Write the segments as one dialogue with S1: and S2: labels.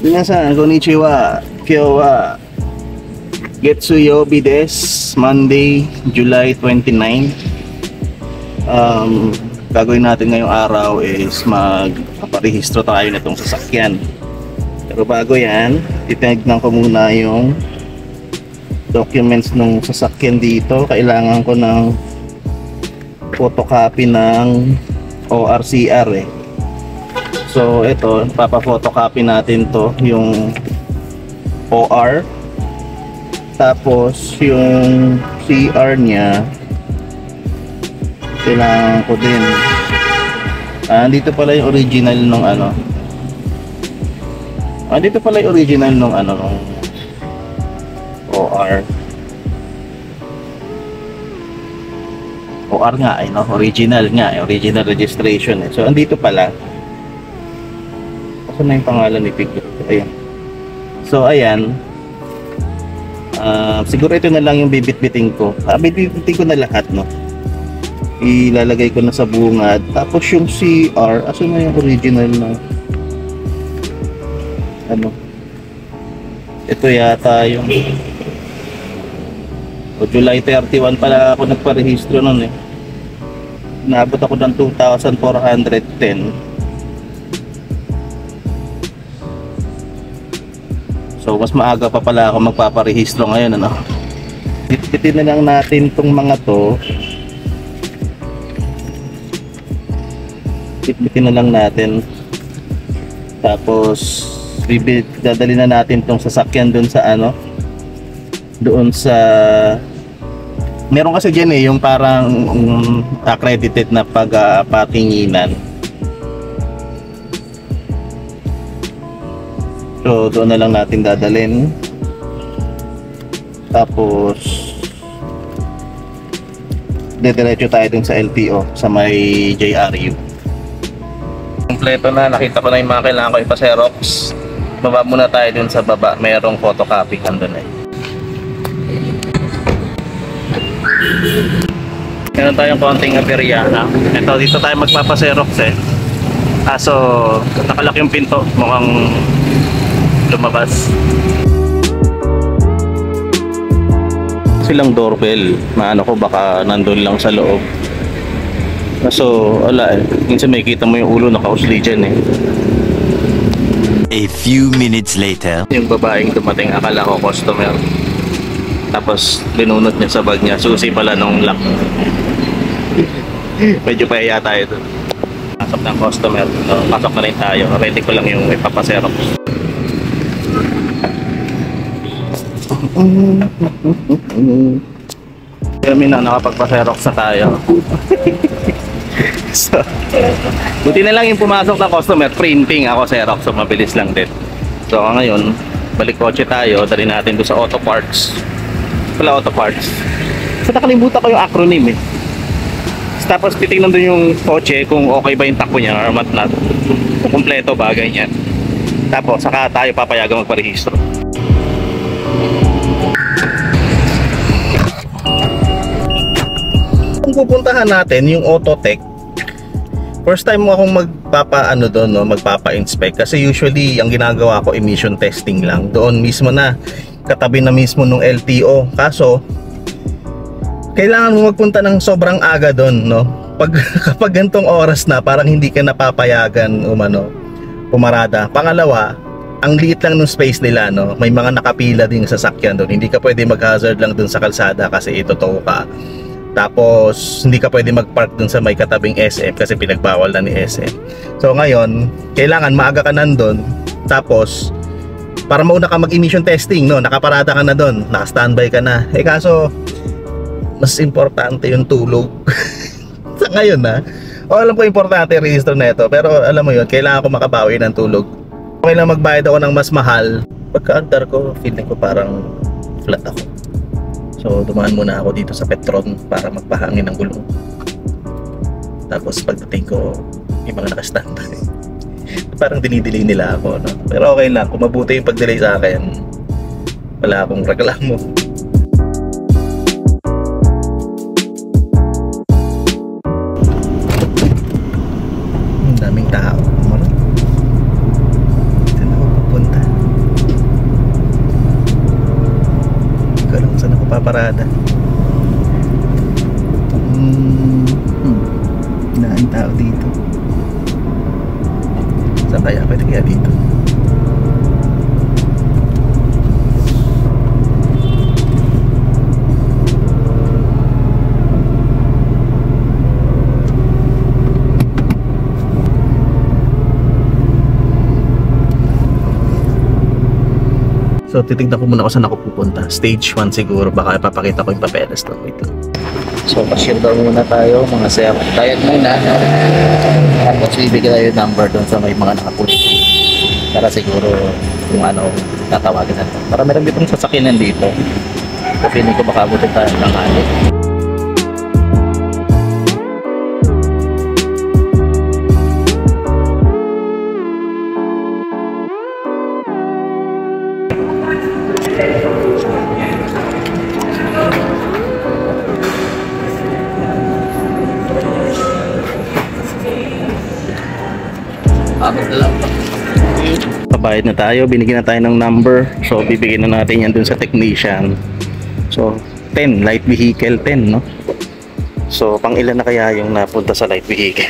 S1: Minasan, konnichiwa, kyowa, Getsuyobi des, Monday, July 29. Gagawin natin ngayong araw is magpaparehistro tayo na itong sasakyan. Pero bago yan, titignan ko muna yung documents ng sasakyan dito. Kailangan ko ng photocopy ng ORCR eh. So ito, papa-photocopy natin to, yung OR. Tapos yung CR niya kailangan ko din. Dito pala yung original nung ano. Dito pala yung original nung ano, nung OR. OR nga ay no, original nga, original registration eh. So andito pala. Ano na yung pangalan ni Pig? Ayan. So ayan. Siguro ito na lang yung bibit-biting ko. Bibit-biting ko na lahat, no. Ilalagay ko na sa bungad. Tapos yung CR, asan na yung original na ano? Ito yata yung July 31 pala ako nagparehistro nun eh. Naabot ako ng 2,410. So mas maaga pa pala ako magpaparehistro ngayon, ano. Bitbitin na lang natin tong mga to. Bitbitin na lang natin. Tapos dadali na natin tong sasakyan doon sa ano, doon sa meron kasi dyan eh yung parang accredited na pagpatinginan. So doon na lang natin dadalhin. Tapos diretso tayo dun sa LTO sa may JRU. Kompleto na, nakita ko na yung mga kailangan ko ipa-xerox. Baba muna tayo dun sa baba, mayroong photocopy andun eh. Meron tayong konting aberya. Ito, dito tayo magpapa-xerox eh. So nakalak yung pinto, mukhang lumabas. Silang doorbell, maano ko baka nandun lang sa loob. So wala eh, minsan may kita mo yung ulo nakausli dyan eh.
S2: A few minutes later,
S1: yung babaeng dumating, akala ko customer, tapos binunot niya sa bag niya, susi pala nung lock. Medyo pahiya tayo dun. Pasok ng customer, pasok na rin tayo. Ready ko lang yung ipapaserok. Kami na nakapagpa-xerox na tayo. So, buti na lang yung pumasok ng customer, printing, ako xerox, so mabilis lang din. So ngayon, balik kotse tayo, dali natin doon sa auto parts. Wala auto parts. So nakalimutan ko yung acronym eh. Tapos titignan doon yung kotse kung okay ba yung takbo niya or not, kung kumpleto ba, ganyan. Tapos saka tayo papayagang magparehistro. Kung pupuntahan natin yung Autotech, first time mo akong magpapa-ano doon, no, magpapa-inspect, kasi usually ang ginagawa ko emission testing lang. Doon mismo na, katabi na mismo nung LTO. Kaso kailangan mo magpunta ng sobrang aga doon, no. Kapag gantong oras na, parang hindi ka napapayagan pumarada. Pangalawa, ang liit lang ng space nila, no. May mga nakapila ding sasakyan doon. Hindi ka pwede mag-hazard lang doon sa kalsada kasi itotow ka. Tapos hindi ka pwede mag-park dun sa may katabing SM kasi pinagbawal na ni SM. So ngayon, kailangan maaga ka nandun. Tapos para mauna ka mag-emission testing, no, nakaparada ka na doon, naka-standby ka na. Kaso mas importante yung tulog. Sa ngayon na. Alam ko importante yung register na ito, pero alam mo yun, kailangan ko makabawi ng tulog. Okay lang magbayad ako ng mas mahal. Pagka-andar ko, feeling ko parang flat ako. So dumaan muna ako dito sa Petron para magpahangin ng gulong. Tapos pagdating ko, may mga naka-standby. Parang dinidelay nila ako, no? Pero okay lang, kung mabuti yung pag-delay sa akin, wala akong reklamo. Daming tao. Saan ako pupunta? nakaparada. Inaang tao dito. Saan kaya? Pwede kaya dito? So titignan ko muna kung saan ako pupunta. Stage 1 siguro, baka ipapakita ko yung papeles doon. Wait lang. So cashier daw muna tayo mga sir. Bayad muna. Tapos ibigay tayo yung number doon sa may mga nakapulit. Para siguro kung ano tatawagin natin. Para meron ditong sasakyanan dito. So feeling ko baka abutin tayo ng alit. Pabayad na tayo, binigyan na tayo ng number. So bibigyan na natin yan dun sa technician. So 10, light vehicle 10, no? So pang ilan na kaya yung napunta sa light vehicle?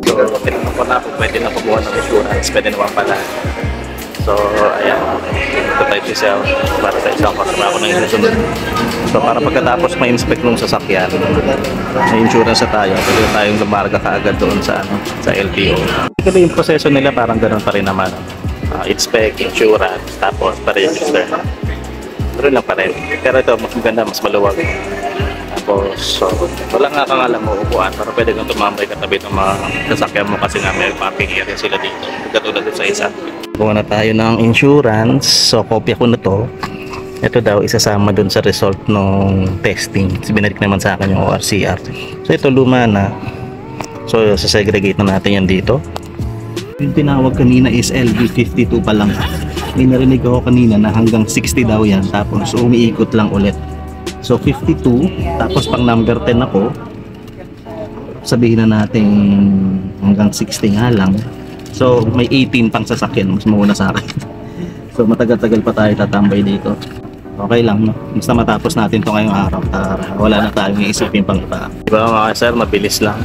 S1: So tinanong ko na kung pwede na kumuha ng insurance, pwede naman pala. So ayan, ito tayo siya para sa isang customer ako ng susunod. So para pagkatapos ma-inspect nung sasakyan, may insurance na tayo, pwede tayong lumarga kaagad doon sa sa LTO. Ito yung proseso nila, parang ganoon pa rin naman. Inspect, insurance, tapos pa-register. Pero lang pa rin. Pero ito mas maganda, mas maluwag. Tapos so, wala nga kang alam mo upuan, pero pwede kang tumambay katabi ng mga sasakyan mo kasi nga may parking area sila dito. Katulad doon sa isa. Kuha na tayo ng insurance. So kopya ko na to. Ito daw isasama dun sa result ng testing. Binalik naman sa akin yung ORCR. So ito luma na. So sasegregate na natin yan dito. Yung tinawag kanina is LV52 pa lang. May narinig ako kanina na hanggang 60 daw yan. Tapos umiikot lang ulit. So 52. Tapos pang number 10 ako. Sabihin na natin hanggang 60 nga lang. So may 18 pang sasakyan. Mas mauna sa akin. So matagal-tagal pa tayo tatambay dito. Okay lang, no? Basta matapos natin to ngayong araw para wala na tayong iisipin pang iba. Diba mga sir, mabilis lang.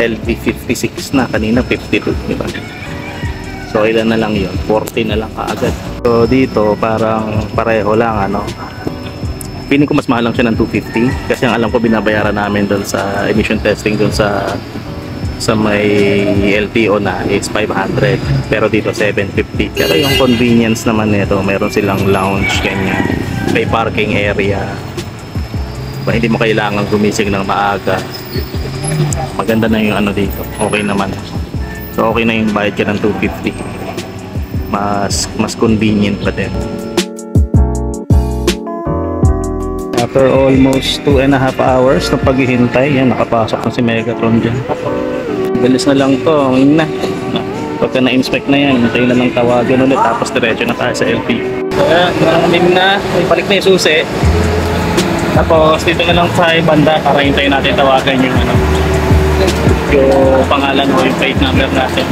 S1: LV56 na, kanina 52, diba? So ilan na lang yun? 40 na lang kaagad. So dito parang pareho lang, ano? Piling ko mas mahal lang siya ng 250 kasi ang alam ko binabayaran namin doon sa emission testing doon sa may LTO na is 500 pero dito 750. Pero yung convenience naman nito, meron silang lounge, ganyan, may parking area, hindi mo kailangan gumising ng maaga. Maganda na yung ano dito, okay naman. So okay na yung bayad ka ng 250, mas convenient pa din. After almost 2.5 hours na paghihintay, yan, nakapasok na si Megatron dyan. Bilis na lang to, na. Pagka na-inspect na yan, hintayin na lang tawagan ulit, tapos diretso na tayo sa LP. So yan, nararaming na, balik na yung susi. Tapos dito na lang sa banda para hintayin natin tawagan yung yung pangalan o yung plate number natin.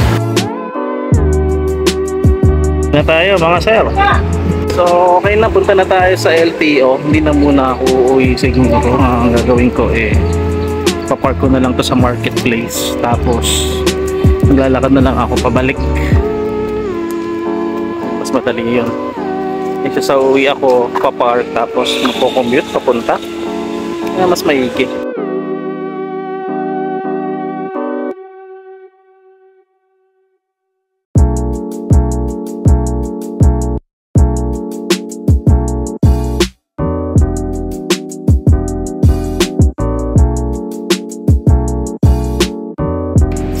S1: Na tayo mga sir. So okay na, punta na tayo sa LTO. Hindi na muna ako uuwi siguro. Ang gagawin ko papark ko na lang to sa marketplace, tapos maglalakad na lang ako pabalik. Mas madali yun. Kasi sa uwi ako papark tapos magpo-commute papunta, kaya mas maigi.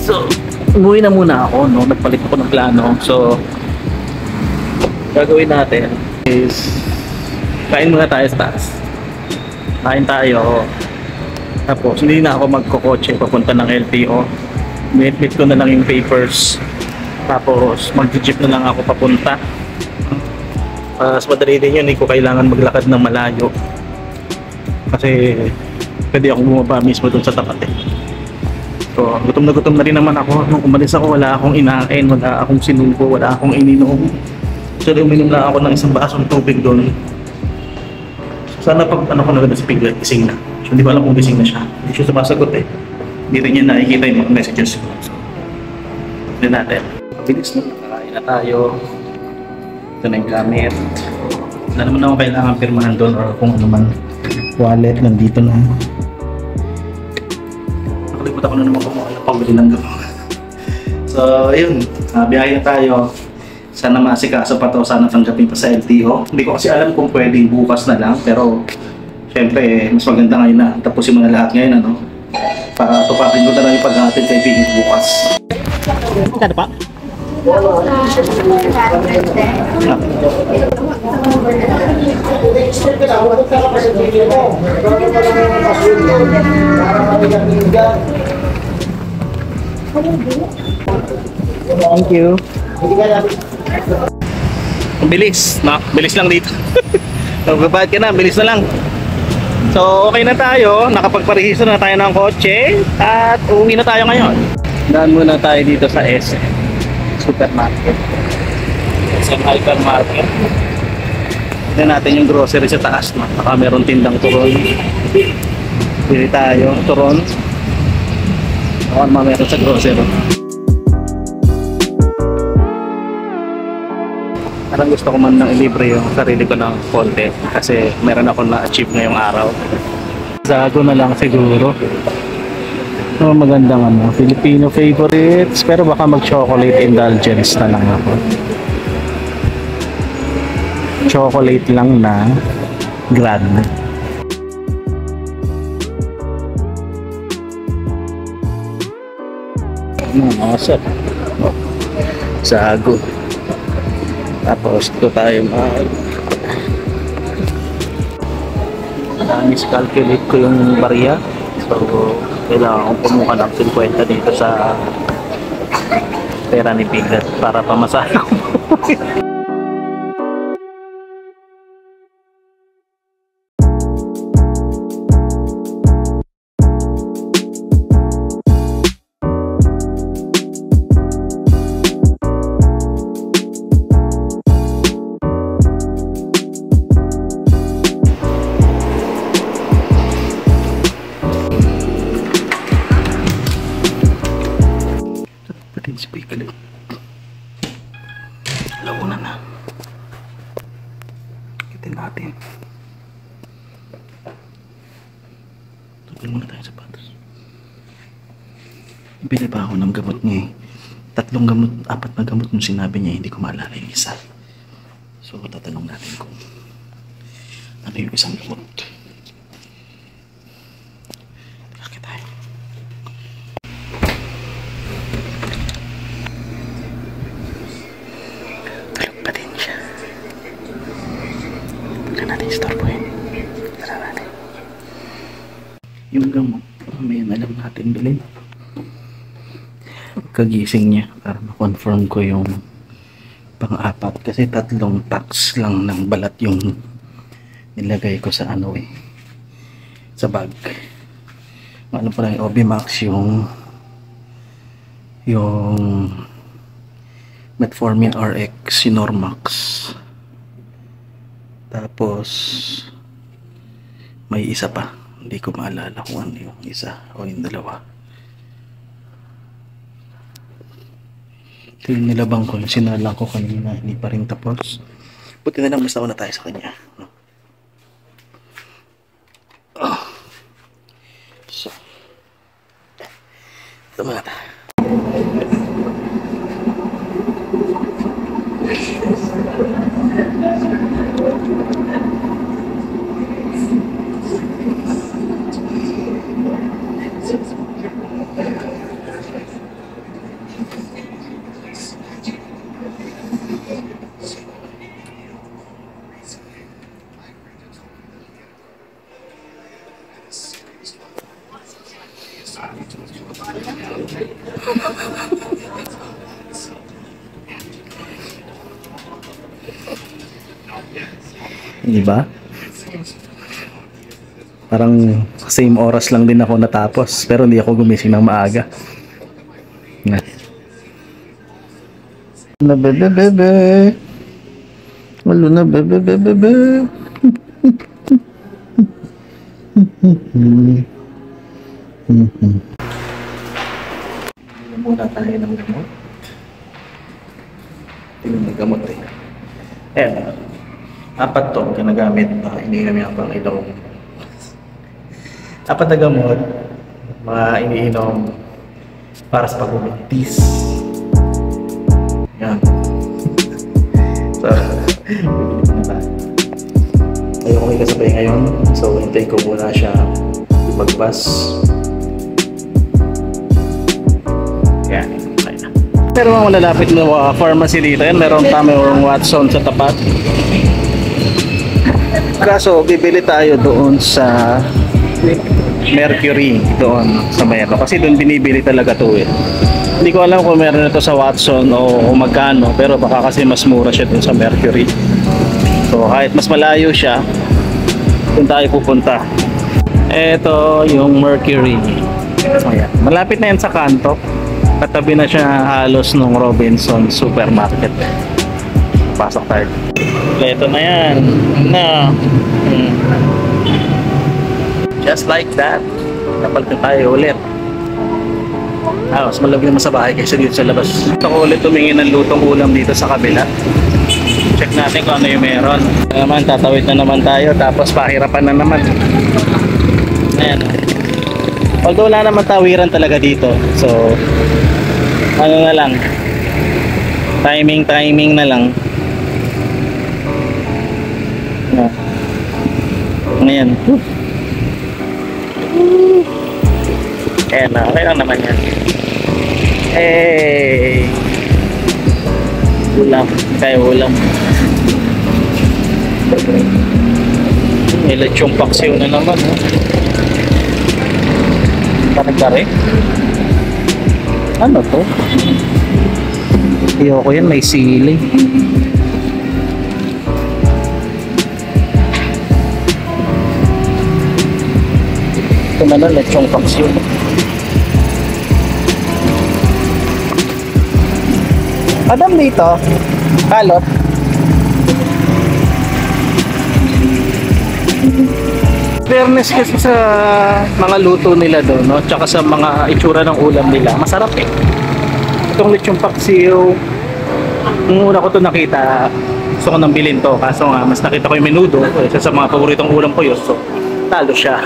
S1: So, umuwi na muna ako, no? Nagpalit ako ng plano. So, gagawin natin is kain muna tayo sa taas. Kain tayo. Tapos, hindi na ako magkokotse papunta ng LTO. Minit ko na lang yung papers. Tapos, mag-jeep na lang ako papunta. Mas madali din yun, hindi ko kailangan maglakad ng malayo. Kasi, pwede ako bumaba mismo dun sa tapat eh. So, gutom na rin naman ako. Nung umalis ako, wala akong inain, wala akong sinubo, wala akong ininom. So, uminom lang ako ng isang basong tubig doon. So, sana pag ano ko na si Piglet, gising na. So, hindi ko alam kung gising na siya. Hindi siya sumasagot eh. Hindi rin niya nakikita yung mga messages ko. So, hindi natin. Bilis na, nakakain na tayo. Ito na yung gamit. Wala naman ako kailangan pirmahan doon or kung ano man. Wallet, nandito na. Nakalimutan ko na naman kung ano pambili ng gamot. So, ayun. Biyahe na tayo. Sana masikaso pa to. Sana tanggapin pa sa LTO. Hindi ko kasi alam kung pwedeng bukas na lang. Pero, syempre, mas maganda ngayon na. Tapusin mo na lahat ngayon, ano? Para tupakin ko na lang yung paghatid kay Piglet bukas. Kano pa? Thank you. Ang bilis, no? Bilis lang dito. Magbabayad ka na, bilis na lang. So, okay na tayo. Nakapagparehistro na tayo ng kotse. At uuwi na tayo ngayon. Daan muna tayo dito sa SM Supermarket. SM Hypermarket. Tignan natin yung grocery sa taas. Baka meron tindang turon. Bili tayo, turon. Baka meron sa grocery. Parang gusto ko man nang ilibre yung sarili ko ng konti kasi meron ako na-achieve ngayong araw. Zago na lang siguro. No, magandang ano, Filipino favorites, pero baka mag-chocolate indulgence na lang ako. Chocolate lang na grand. Awesome. Zago. Tapos ito tayo miscalculate ko yung barya. So, kailangan kong pumuha ng 50 dito sa pera ni Piglet para pamasahe ko. Si Piglet. Launa na. Kitin natin. Tugin muna tayo sa sapatos. Bili pa ako ng gamot niya eh. 3 gamot, 4 na gamot nung sinabi niya, hindi ko maalala yung isa. So tatanong natin kung ano yung isang gamot. Yung gamot, may alam natin bilhin. Kagising niya para ma-confirm ko yung pang-4 kasi 3 packs lang ng balat yung nilagay ko sa ano eh, sa bag. Ano pa lang yung Obimax, yung Metformin RX, Normax. Tapos may isa pa, hindi ko maalala kung ano yung isa o yung dalawa. Ito yung nilabang ko, yung sinalang ko kanina, hindi pa rin tapos. Buti na lang basta na tayo sa kanya, no? So ito muna tayo. Di ba? Parang same oras lang din ako natapos, pero hindi ako gumising ng maaga. Na bebe bebe. Walo na bebe bebe bebe. Muna tayo ng gamot. Ito yung gamot eh. Ayan. Apat to ginagamit. Iniinom yung pang ilong. Apat na gamot. Mga iniinom para sa pagbubuntis. Yan. So, ayoko may kasabay ngayon. So, hintayin ko muna siya magbas. Yan. Pero mga malalapit na pharmacy dito. Yan, meron tayong Watson sa tapat. Kaso, bibili tayo doon sa Mercury doon sa Mayro. Kasi doon binibili talaga to eh. Hindi ko alam kung meron ito sa Watson o magkano. Pero baka kasi mas mura siya doon sa Mercury. So kahit mas malayo siya, doon tayo pupunta. Ito yung Mercury. Ayan. Malapit na yan sa kanto. Katabi na siya halos nung Robinson Supermarket. Pasok tayo. Ito na yan. Na. Just like that. Napalitan tayo ulit. Mas malamig naman sa bahay kaysa dito sa labas. Ito ko ulit tumingin ng lutong ulam dito sa kabila. Check natin kung ano yung meron. Naman, tatawid na naman tayo. Tapos pahirapan na naman. Ayan. Although wala naman tawiran talaga dito. So, ano na lang. Timing na lang. Ayan. Ayan na, okay lang naman yan. Hey! Ulam, kaya ulam. May lechong paksiw na naman. Parang-kare. Ano to? Ayoko yan, may sili. Ito na lang, lechong paksiw. Adam dito, kalot. Fairness kasi sa mga luto nila doon, no? Tsaka sa mga itsura ng ulam nila, masarap eh. Itong lechong paksiw, nung una ko to nakita, gusto ko nang bilhin to. Kaso nga, mas nakita ko yung menudo, isa sa mga paboritong ulam ko yun. So, talo siya.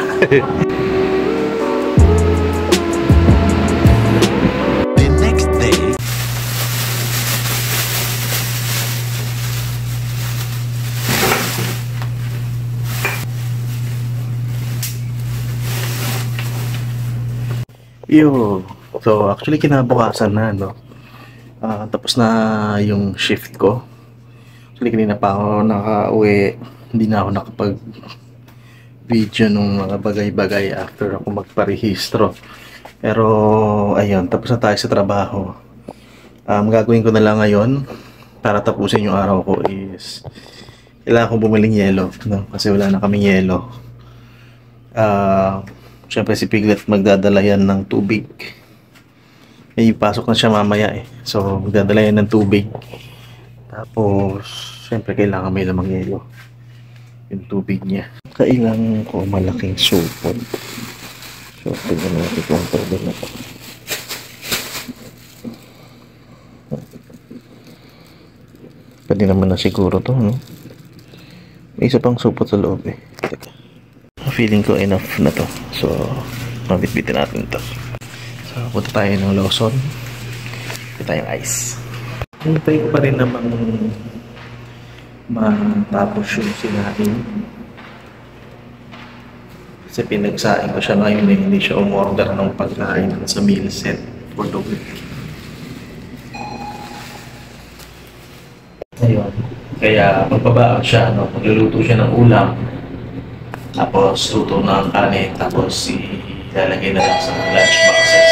S1: So actually kinabukasan na, no? Tapos na yung shift ko. Actually kanina pa ako nakauwi. Hindi na ako nakapag video nung mga bagay-bagay after ako magparehistro. Pero ayun, tapos na tayo sa trabaho. Gagawin ko na lang ngayon para tapusin yung araw ko is kailangan kong bumiling yelo, no? Kasi wala na kaming yelo. Siyempre si Piglet magdadala yan ng tubig. Pasok na siya mamaya eh. So magdadala yan ng tubig. Tapos siyempre kailangan may lamang yelo yung tubig niya. Kailangan ko malaking supot. So tignan natin kung pwede na ito. Pwede naman na siguro to, no? May isa pang supot sa loob eh. Teka. Feeling ko enough na to. So, mabitbitin natin to. So, punta tayo ng Lawson. Punta tayong ice. Hintay ko pa rin namang matapos yung sinain. Kasi pinagsain ko siya ngayon eh. Hindi siya umorder ng pagkain sa meal set for the week. Ayun. Kaya magbabaon siya, no? Magluluto siya ng ulam. Tapos luto na ang kanin, tapos ilalagay na lang sa lunch boxes.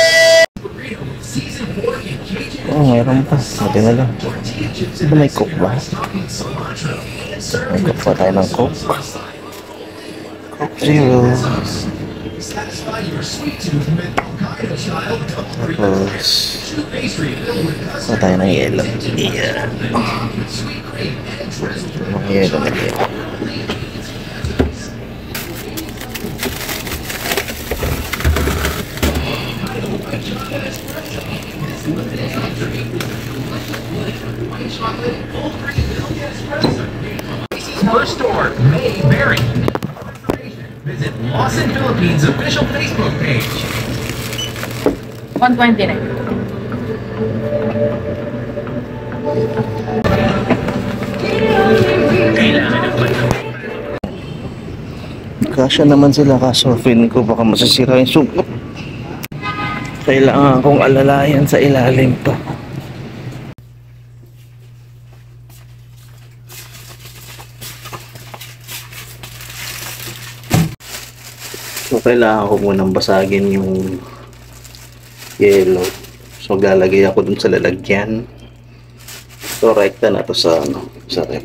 S1: Mayroon pa. Mati na lang. May cook ba? May cook pa tayo ng cook. Cook zero. Tapos So tayo ng yelo. Yeah. Mga yelo na yelo.
S3: First store may vary. Visit Lawson Philippines official Facebook page.
S4: 129.
S1: Kasya naman sila kaso feeling ko baka masisira yung sukat. Kailangan kong alalayan sa ilalim to. So kailangan ko munang basagin yung yellow. So lalagay ako dun sa lalagyan. So rekta na to sa sa rep.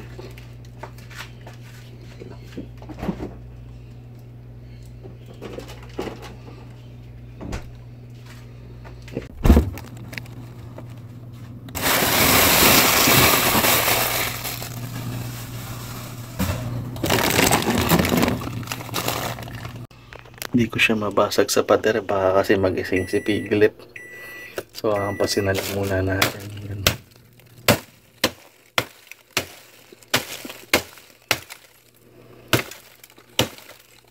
S1: Hindi ko siya mabasag sa pader, baka kasi magising si Piglet. So hampasin na lang muna natin. Yan.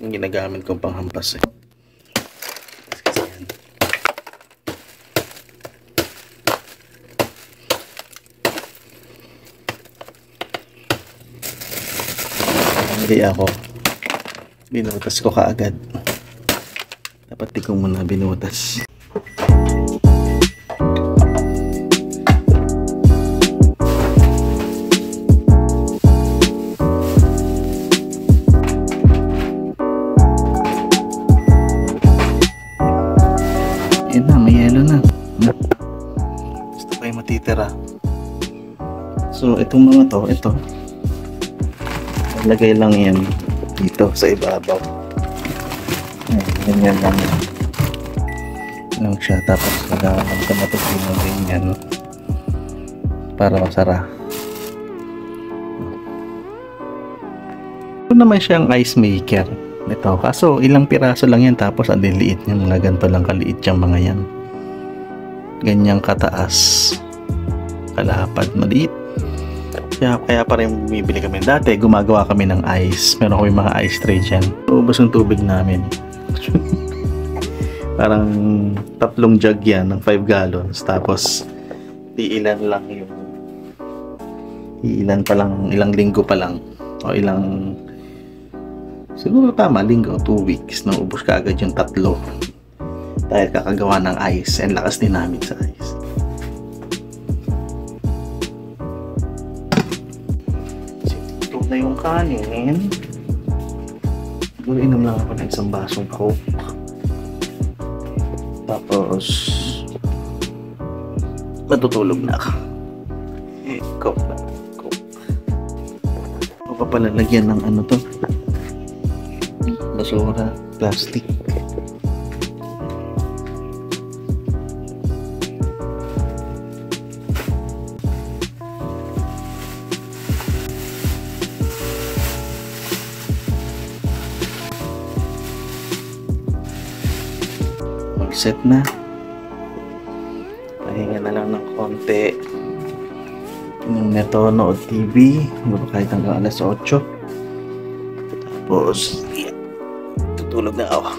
S1: Yung ginagamit kong panghampas eh. Kasi yan. Hindi ako. Binutas ko kaagad. Dapat di ko muna binutas. Yan na, may yelo na. Gusto pa yung matitira. So, itong mga to, ito. Lagay lang yan dito sa ibabaw. Ganyan lang siya, tapos magkamatugin ng ganyan para masara. Ito naman siyang ice maker nito, kaso ilang piraso lang yan, tapos ang liliit niya, mga ganito lang kaliit yung mga yan, ganyang kataas, kalapad, maliit. Kaya pa rin bumibili kami. Dati gumagawa kami ng ice, meron kami mga ice tray dyan, ubos yung tubig namin. Parang 3 jug yan ng 5 gallons, tapos ilan pa lang, ilang linggo pa lang, o siguro tama, linggo, 2 weeks, naubos ka agad yung 3 dahil kakagawa ng ice. And lakas din namin sa ice. Ito na yung kanin. Siguro inom lang ako ng isang basong coke. Tapos matutulog na ako. Coke na. Coke. O pa pala lagyan ng ano to? Basura. Plastic. Set na. Pahinga na lang ng konti. Yung neto nood TV. Siguro kahit hanggang alas 8. Tapos, tutulog na ako.